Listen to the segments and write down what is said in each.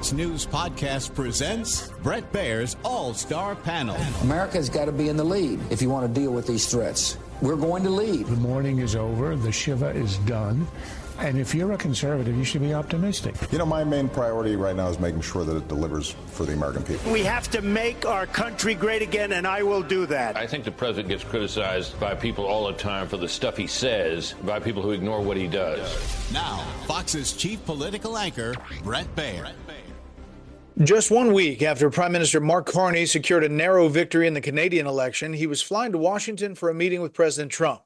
Fox News Podcast presents Bret Baier's All-Star Panel. America's got to be in the lead if you want to deal with these threats. We're going to lead. The mourning is over. The Shiva is done. And if you're a conservative, you should be optimistic. You know, my main priority right now is making sure that it delivers for the American people. We have to make our country great again, and I will do that. I think the president gets criticized by people all the time for the stuff he says, by people who ignore what he does. Now, Fox's chief political anchor, Bret Baier. Just 1 week after Prime Minister Mark Carney secured a narrow victory in the Canadian election, he was flying to Washington for a meeting with President Trump.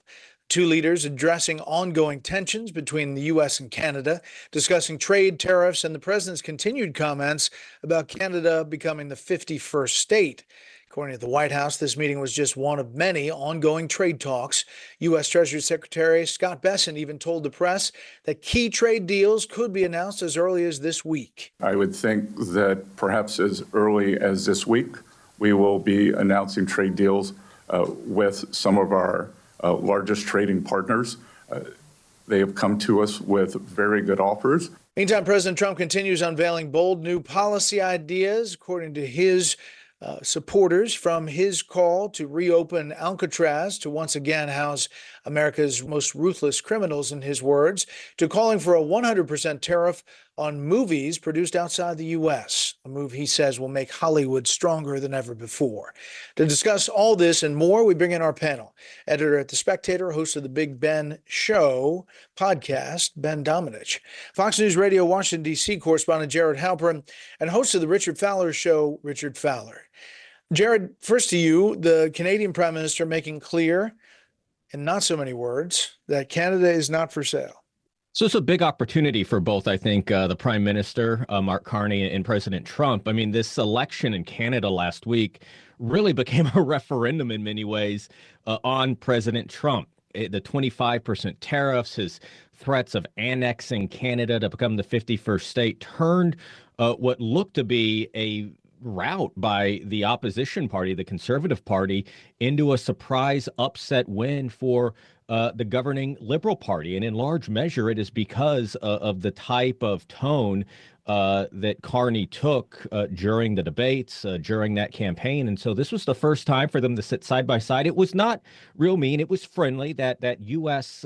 Two leaders addressing ongoing tensions between the U.S. and Canada, discussing trade, tariffs, and the president's continued comments about Canada becoming the 51st state. According to the White House, this meeting was just one of many ongoing trade talks. U.S. Treasury Secretary Scott Bessent even told the press that key trade deals could be announced as early as this week. I would think that perhaps as early as this week, we will be announcing trade deals with some of our largest trading partners. They have come to us with very good offers. Meantime, President Trump continues unveiling bold new policy ideas, according to his supporters, from his call to reopen Alcatraz to once again house America's most ruthless criminals, in his words, to calling for a 100% tariff on movies produced outside the U.S., a move he says will make Hollywood stronger than ever before. To discuss all this and more, we bring in our panel. Editor at The Spectator, host of the Big Ben Show podcast, Ben Domenech. Fox News Radio Washington, D.C. correspondent Jared Halpern, and host of the Richard Fowler Show, Richard Fowler. Jared, first to you, the Canadian Prime Minister making clear, in not so many words, that Canada is not for sale. So it's a big opportunity for both, I think, the Prime Minister, Mark Carney, and President Trump. I mean, this election in Canada last week really became a referendum in many ways on President Trump. The 25% tariffs, his threats of annexing Canada to become the 51st state turned what looked to be a rout by the opposition party, the Conservative Party, into a surprise upset win for the governing Liberal Party. And in large measure, it is because of the type of tone that Carney took during the debates, during that campaign. And so this was the first time for them to sit side by side. It was not real mean. It was friendly. That U.S.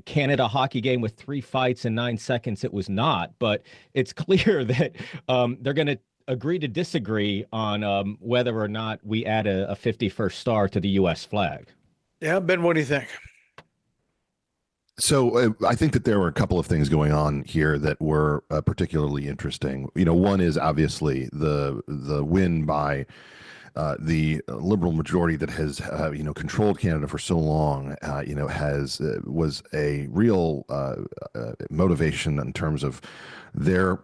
Canada hockey game with 3 fights in 9 seconds, it was not. But it's clear that they're going to agree to disagree on whether or not we add a 51st star to the U.S. flag. Yeah, Ben, what do you think? So I think that there were a couple of things going on here that were particularly interesting. You know, one is obviously the win by the Liberal majority that has controlled Canada for so long. Was a real motivation in terms of their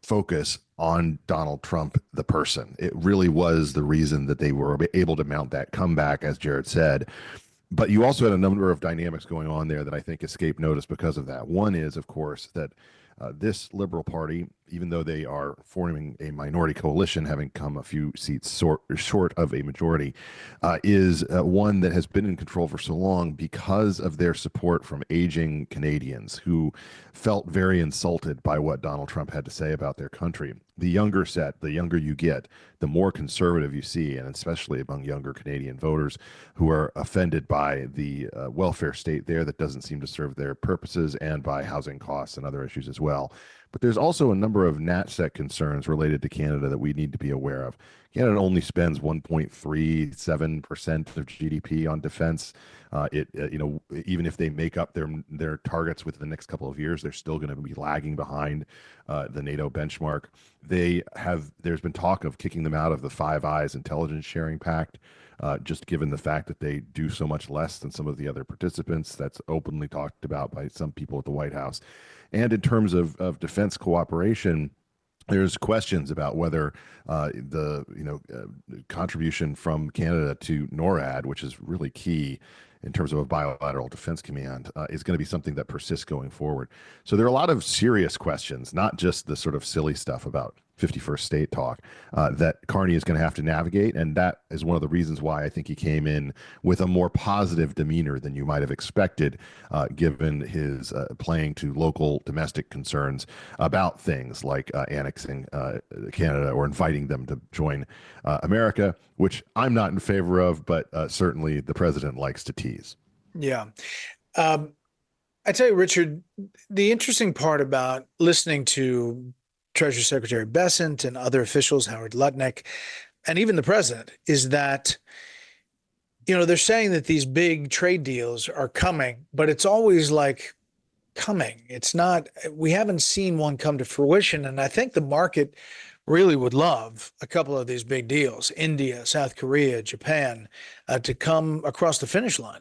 focus on Donald Trump, the person. It really was the reason that they were able to mount that comeback, as Jared said. But you also had a number of dynamics going on there that I think escaped notice because of that. One is, of course, that this Liberal Party, even though they are forming a minority coalition, having come a few seats short of a majority, is one that has been in control for so long because of their support from aging Canadians who felt very insulted by what Donald Trump had to say about their country. The younger set, the younger you get, the more conservative you see, and especially among younger Canadian voters who are offended by the welfare state there that doesn't seem to serve their purposes, and by housing costs and other issues as well. But there's also a number of NatSec concerns related to Canada that we need to be aware of. Canada only spends 1.37% of GDP on defense. Even if they make up their targets within the next couple of years, they're still going to be lagging behind the NATO benchmark. There's been talk of kicking them out of the Five Eyes intelligence sharing pact, just given the fact that they do so much less than some of the other participants. That's openly talked about by some people at the White House. And in terms of defense cooperation, there's questions about whether the contribution from Canada to NORAD, which is really key in terms of a bilateral defense command, is going to be something that persists going forward. So there are a lot of serious questions, not just the sort of silly stuff about 51st state talk that Carney is going to have to navigate. And that is one of the reasons why I think he came in with a more positive demeanor than you might have expected, given his playing to local domestic concerns about things like annexing Canada or inviting them to join America, which I'm not in favor of, but certainly the president likes to tease. Yeah. I tell you, Richard, the interesting part about listening to Treasury Secretary Bessent and other officials, Howard Lutnick, and even the president, is that, they're saying that these big trade deals are coming, but it's always like coming. It's not, we haven't seen one come to fruition. And I think the market really would love a couple of these big deals, India, South Korea, Japan, to come across the finish line.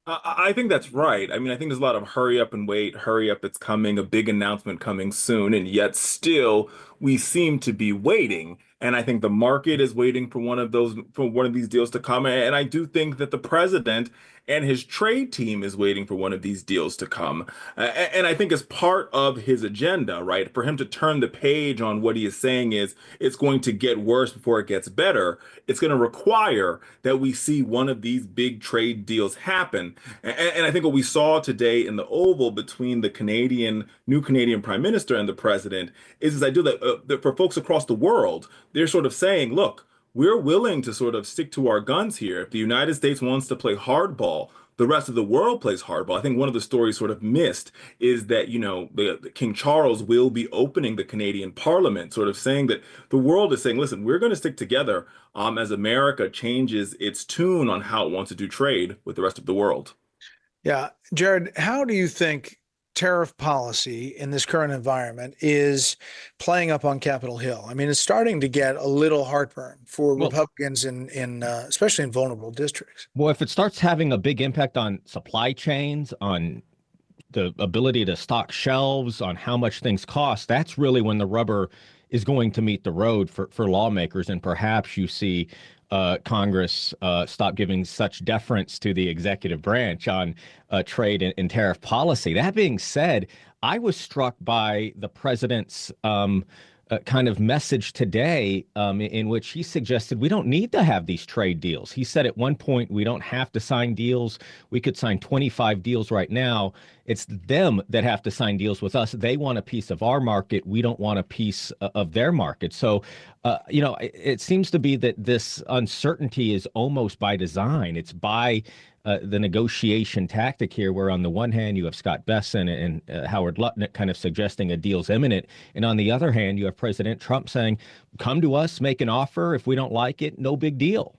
I think that's right. I mean, I think there's a lot of hurry up and wait, hurry up, it's coming, a big announcement coming soon, and yet still we seem to be waiting. And I think the market is waiting for one of these deals to come. And I do think that the president and his trade team is waiting for one of these deals to come. And I think as part of his agenda, right, for him to turn the page on what he is saying is it's going to get worse before it gets better. It's going to require that we see one of these big trade deals happen. And I think what we saw today in the Oval between the new Canadian Prime Minister and the president is this idea that for folks across the world, they're sort of saying, look, we're willing to sort of stick to our guns here. If the United States wants to play hardball, the rest of the world plays hardball. I think one of the stories sort of missed is that, the King Charles will be opening the Canadian Parliament, sort of saying that the world is saying, listen, we're going to stick together as America changes its tune on how it wants to do trade with the rest of the world. Yeah. Jared, how do you think tariff policy in this current environment is playing up on Capitol Hill? I mean, it's starting to get a little heartburn for Republicans in especially in vulnerable districts. Well, if it starts having a big impact on supply chains, on the ability to stock shelves, on how much things cost, that's really when the rubber is going to meet the road for lawmakers. And perhaps you see Congress stop giving such deference to the executive branch on trade and tariff policy. That being said, I was struck by the president's kind of message today in which he suggested we don't need to have these trade deals. He said at one point, we don't have to sign deals. We could sign 25 deals right now. It's them that have to sign deals with us. They want a piece of our market. We don't want a piece of their market. So, it seems to be that this uncertainty is almost by design. It's by the negotiation tactic here, where on the one hand, you have Scott Bessent and Howard Lutnick kind of suggesting a deal's imminent. And on the other hand, you have President Trump saying, come to us, make an offer. If we don't like it, no big deal.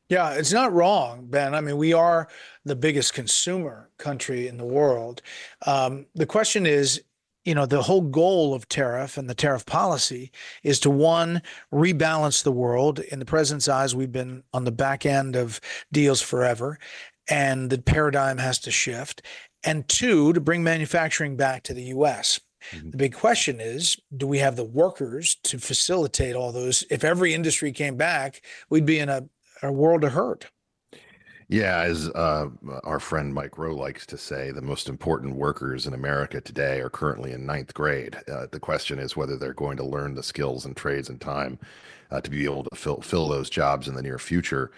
Yeah, it's not wrong, Ben. I mean, we are the biggest consumer country in the world. The question is, the whole goal of tariff and the tariff policy is to, one, rebalance the world. In the president's eyes, we've been on the back end of deals forever, and the paradigm has to shift. And two, to bring manufacturing back to the U.S. Mm-hmm. The big question is, do we have the workers to facilitate all those? If every industry came back, we'd be in a world of hurt. Yeah, as our friend Mike Rowe likes to say, the most important workers in America today are currently in ninth grade. The question is whether they're going to learn the skills and trades and time to be able to fill those jobs in the near future.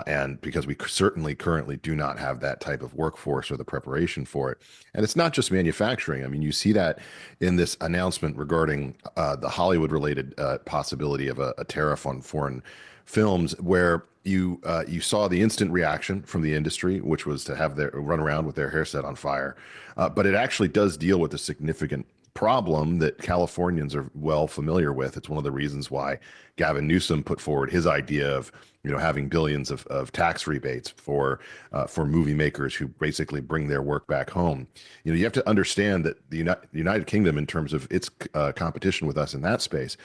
And because we certainly currently do not have that type of workforce or the preparation for it. And it's not just manufacturing. I mean, you see that in this announcement regarding the Hollywood-related possibility of a tariff on foreign films, where you saw the instant reaction from the industry, which was to have their run around with their hair set on fire. But it actually does deal with a significant problem that Californians are well familiar with. It's one of the reasons why Gavin Newsom put forward his idea of having billions of tax rebates for movie makers who basically bring their work back home. You have to understand that the United Kingdom, in terms of its competition with us in that space,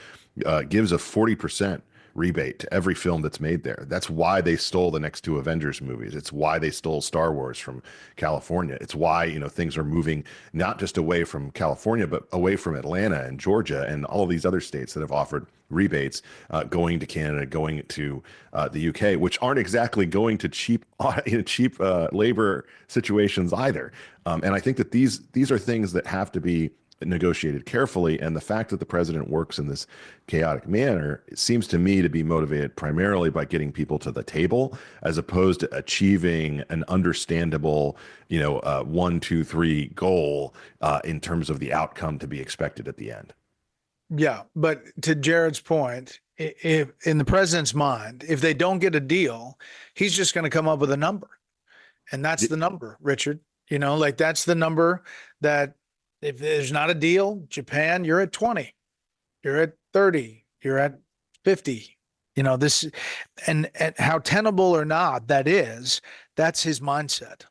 gives a 40% rebate to every film that's made there. That's why they stole the next two Avengers movies. It's why they stole Star Wars from California. It's why, things are moving not just away from California, but away from Atlanta and Georgia and all of these other states that have offered rebates going to Canada, going to the UK, which aren't exactly going to cheap labor situations either. And I think that these are things that have to be negotiated carefully. And the fact that the president works in this chaotic manner, it seems to me to be motivated primarily by getting people to the table, as opposed to achieving an understandable, 1, 2, 3 goal in terms of the outcome to be expected at the end. Yeah, but to Jared's point, if in the president's mind, if they don't get a deal, he's just going to come up with a number. And that's the number, Richard. That's the number that if there's not a deal, Japan, you're at 20, you're at 30, you're at 50. This, and how tenable or not that is, that's his mindset.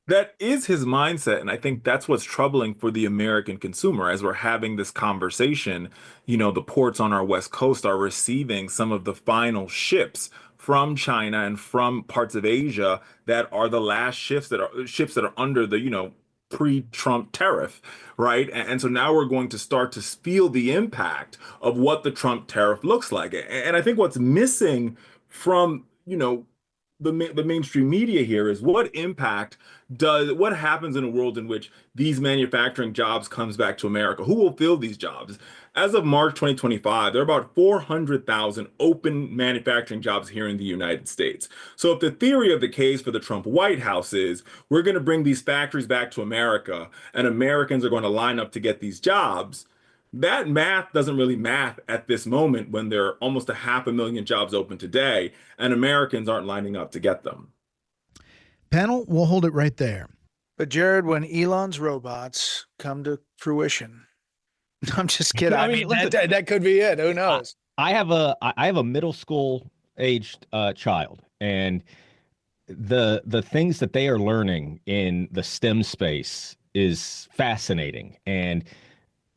That is his mindset. And I think that's what's troubling for the American consumer as we're having this conversation. The ports on our West Coast are receiving some of the final ships from China and from parts of Asia that are the last ships that are under the, pre-Trump tariff, right? And so now we're going to start to feel the impact of what the Trump tariff looks like. And I think what's missing from, the mainstream media here is what happens in a world in which these manufacturing jobs comes back to America? Who will fill these jobs? As of March 2025, there are about 400,000 open manufacturing jobs here in the United States. So if the theory of the case for the Trump White House is we're going to bring these factories back to America and Americans are going to line up to get these jobs, that math doesn't really math at this moment when there are almost 500,000 jobs open today and Americans aren't lining up to get them. Panel, we'll hold it right there. But Jared, when Elon's robots come to fruition, I'm just kidding. I mean, that could be it. Who knows? I have a middle school aged child, and the things that they are learning in the STEM space is fascinating. And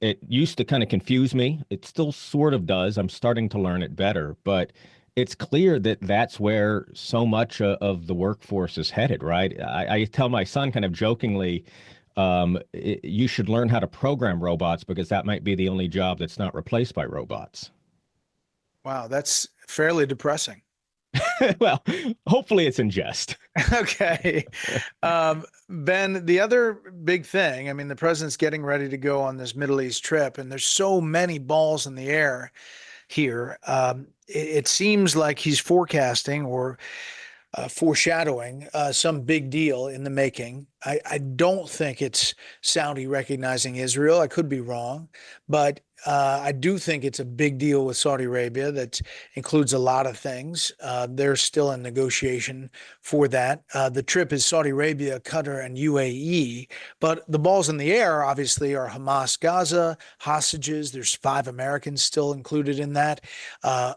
it used to kind of confuse me. It still sort of does. I'm starting to learn it better, but it's clear that that's where so much of the workforce is headed, right? I tell my son kind of jokingly, you should learn how to program robots because that might be the only job that's not replaced by robots. Wow, that's fairly depressing. Well, hopefully it's in jest. Okay. Ben, the other big thing, I mean, the president's getting ready to go on this Middle East trip, and there's so many balls in the air here. It seems like he's forecasting or foreshadowing some big deal in the making. I don't think it's Saudi recognizing Israel. I could be wrong, but I do think it's a big deal with Saudi Arabia that includes a lot of things. They're still in negotiation for that. The trip is Saudi Arabia, Qatar, and UAE, but the balls in the air obviously are Hamas, Gaza, hostages. There's 5 Americans still included in that.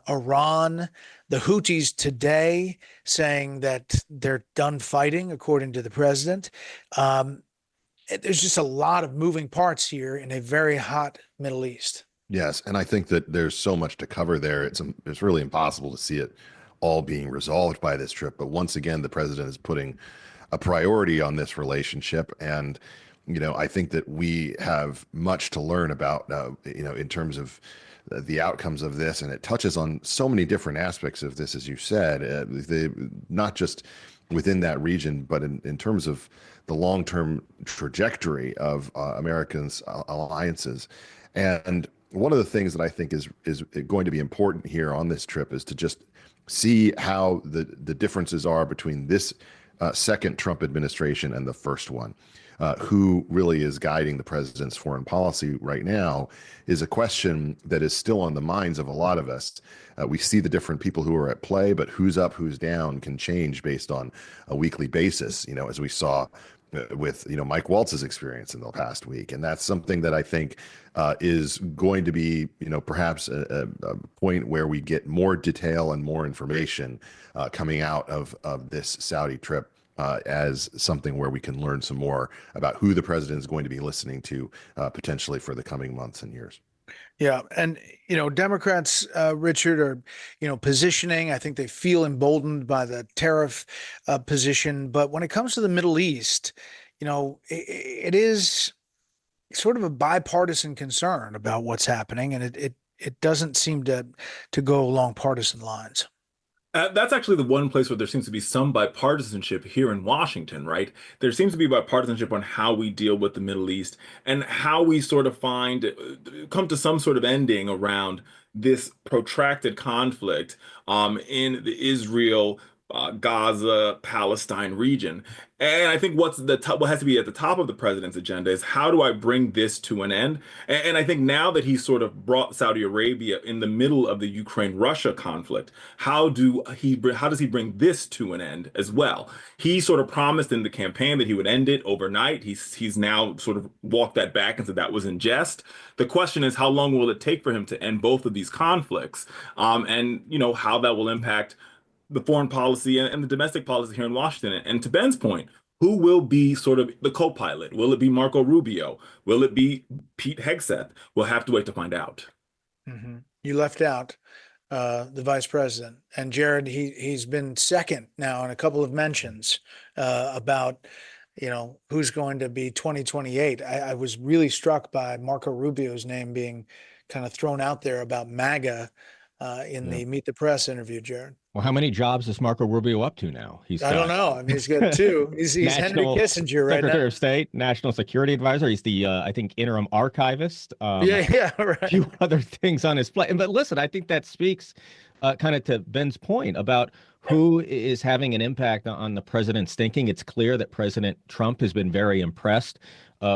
Iran, the Houthis today saying that they're done fighting, according to the president. There's just a lot of moving parts here in a very hot Middle East. Yes, and I think that there's so much to cover there. It's really impossible to see it all being resolved by this trip. But once again, the president is putting a priority on this relationship, and I think that we have much to learn about, in terms of the outcomes of this, and it touches on so many different aspects of this, as you said, not just within that region, but in terms of the long-term trajectory of Americans' alliances. And one of the things that I think is going to be important here on this trip is to just see how the differences are between this second Trump administration and the first one. Who really is guiding the president's foreign policy right now is a question that is still on the minds of a lot of us. We see the different people who are at play, but who's up, who's down can change based on a weekly basis, as we saw with Mike Waltz's experience in the past week. And that's something that I think is going to be perhaps a point where we get more detail and more information coming out of this Saudi trip as something where we can learn some more about who the president is going to be listening to potentially for the coming months and years. Yeah. And, Democrats, Richard, are, positioning. I think they feel emboldened by the tariff position. But when it comes to the Middle East, it is sort of a bipartisan concern about what's happening. And it doesn't seem to go along partisan lines. That's actually the one place where there seems to be some bipartisanship here in Washington, right? There seems to be bipartisanship on how we deal with the Middle East and how we sort of come to some sort of ending around this protracted conflict in the Israel, Gaza, Palestine region. And I think what has to be at the top of the president's agenda is how do I bring this to an end? And I think now that he's sort of brought Saudi Arabia in the middle of the Ukraine-Russia conflict, how does he bring this to an end as well? He sort of promised in the campaign that he would end it overnight. He's now sort of walked that back and said that was in jest. The question is, how long will it take for him to end both of these conflicts? And how that will impact the foreign policy and the domestic policy here in Washington. And to Ben's point, who will be sort of the co-pilot? Will it be Marco Rubio? Will it be Pete Hegseth? We'll have to wait to find out. Mm-hmm. You left out the vice president. And Jared, he's been second now in a couple of mentions about, who's going to be 2028. I was really struck by Marco Rubio's name being kind of thrown out there about MAGA in the Meet the Press interview, Jared. Well, how many jobs is Marco Rubio up to now? I don't know. I mean, he's got two. He's Henry Kissinger right now. Secretary of State, National Security Advisor. He's the, I think, interim archivist. Right. A few other things on his plate. But listen, I think that speaks kind of to Ben's point about who is having an impact on the president's thinking. It's clear that President Trump has been very impressed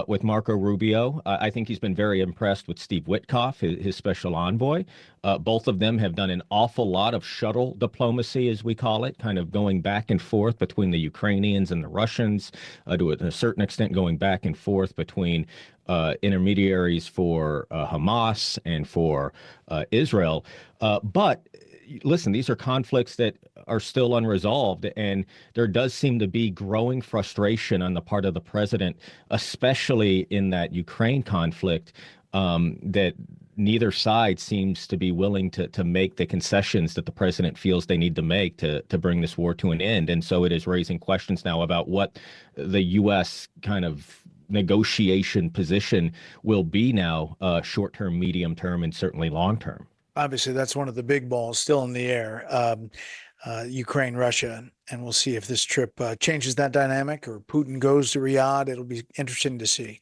with Marco Rubio. I think he's been very impressed with Steve Witkoff, his special envoy. Both of them have done an awful lot of shuttle diplomacy, as we call it, kind of going back and forth between the Ukrainians and the Russians, to a certain extent going back and forth between intermediaries for Hamas and for Israel. But listen, these are conflicts that are still unresolved, and there does seem to be growing frustration on the part of the president, especially in that Ukraine conflict, that neither side seems to be willing to make the concessions that the president feels they need to make to bring this war to an end. And so it is raising questions now about what the U.S. kind of negotiation position will be now, short-term, medium-term, and certainly long-term. Obviously, that's one of the big balls still in the air, Ukraine, Russia, and we'll see if this trip changes that dynamic or Putin goes to Riyadh. It'll be interesting to see.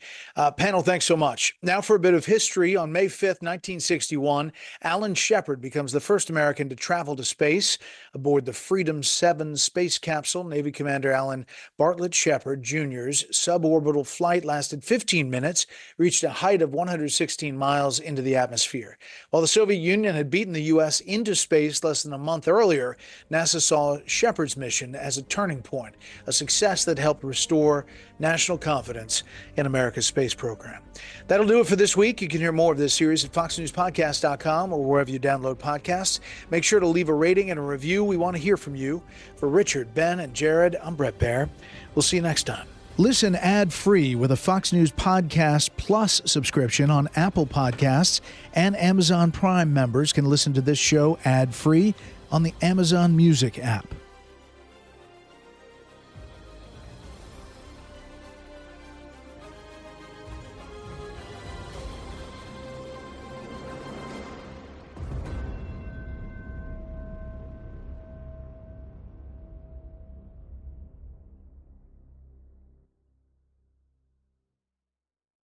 Panel, thanks so much. Now for a bit of history. On May 5th, 1961, Alan Shepard becomes the first American to travel to space aboard the Freedom 7 space capsule. Navy Commander Alan Bartlett Shepard Jr.'s suborbital flight lasted 15 minutes, reached a height of 116 miles into the atmosphere. While the Soviet Union had beaten the U.S. into space less than a month earlier, NASA saw Shepard's mission as a turning point, a success that helped restore national confidence in America's space program. That'll do it for this week. You can hear more of this series at foxnewspodcast.com or wherever you download podcasts. Make sure to leave a rating and a review. We want to hear from you. For Richard, Ben, and Jared, I'm Bret Baier. We'll see you next time. Listen ad-free with a Fox News Podcast Plus subscription on Apple Podcasts, and Amazon Prime members can listen to this show ad-free on the Amazon Music app.